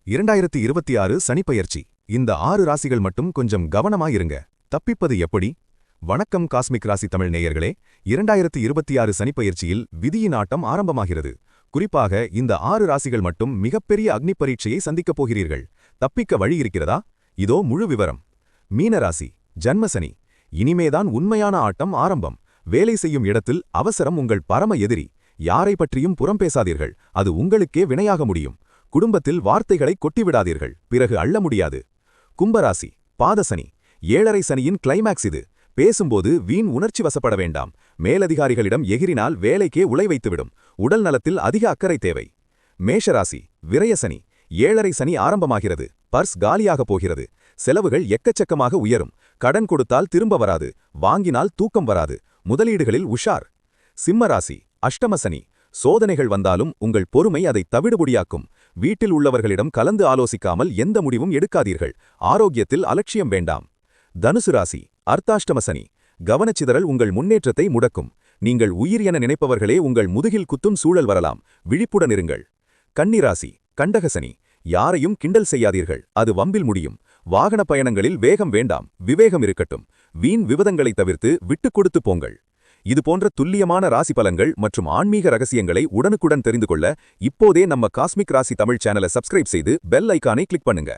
2026 சனிப்பெயர்ச்சி. இந்த 6 ராசிகள் மட்டும் கொஞ்சம் கவனமாயிருங்க. தப்பிப்பது எப்படி? வணக்கம் காஸ்மிக் ராசி தமிழ் நேயர்களே. 2026 சனிப்பெயர்ச்சியில் விதியின் ஆட்டம் ஆரம்பமாகிறது. குறிப்பாக இந்த 6 ராசிகள் மட்டும் மிகப்பெரிய அக்னி பரீட்சையை சந்திக்கப் போகிறீர்கள். தப்பிக்க வழி இருக்கிறதா? இதோ முழு விவரம். மீனராசி, ஜன்மசனி. இனிமேதான் உண்மையான ஆட்டம் ஆரம்பம். வேலை செய்யும் இடத்தில் அவசரம் உங்கள் பரம எதிரி. யாரை பற்றியும் புறம் பேசாதீர்கள், அது உங்களுக்கே வினையாக முடியும். குடும்பத்தில் வார்த்தைகளை கொட்டிவிடாதீர்கள், பிறகு அள்ள முடியாது. கும்பராசி, பாதசனி. 7.5 சனியின் கிளைமேக்ஸ் இது. பேசும்போது வீண் உணர்ச்சி வசப்பட வேண்டாம். மேலதிகாரிகளிடம் எகிரினால் வேலைக்கே உலை வைத்துவிடும். உடல் நலத்தில் அதிக அக்கறை தேவை. மேஷராசி, விரயசனி. 7.5 சனி ஆரம்பமாகிறது. பர்ஸ் காலியாக போகிறது. செலவுகள் எக்கச்சக்கமாக உயரும். கடன் கொடுத்தால் திரும்ப வராது, வாங்கினால் தூக்கம் வராது. முதலீடுகளில் உஷார். சிம்மராசி, அஷ்டமசனி. சோதனைகள் வந்தாலும் உங்கள் பொறுமை அதை தவிடுபொடியாக்கும். வீட்டில் உள்ளவர்களிடம் கலந்து ஆலோசிக்காமல் எந்த முடிவும் எடுக்காதீர்கள். ஆரோக்கியத்தில் அலட்சியம் வேண்டாம். தனுசு ராசி, அர்த்தாஷ்டமசனி. கவனச்சிதறல் உங்கள் முன்னேற்றத்தை முடக்கும். நீங்கள் உயிர் என நினைப்பவர்களே உங்கள் முதுகில் குத்தும் சூழல் வரலாம். விழிப்புடன் இருங்கள். கன்னிராசி, கண்டகசனி. யாரையும் கிண்டல் செய்யாதீர்கள், அது வம்பில் முடியும். வாகன பயணங்களில் வேகம் வேண்டாம், விவேகம் இருக்கட்டும். வீண் விவாதங்களை தவிர்த்து விட்டுக் கொடுத்து போங்கள். இதுபோன்ற துல்லியமான ராசி பலன்கள் மற்றும் ஆன்மீக ரகசியங்களை உடனுக்குடன் தெரிந்து கொள்ள இப்போதே நம்ம காஸ்மிக் ராசி தமிழ் சேனலை சப்ஸ்கிரைப் செய்து பெல் ஐகானை கிளிக் பண்ணுங்க.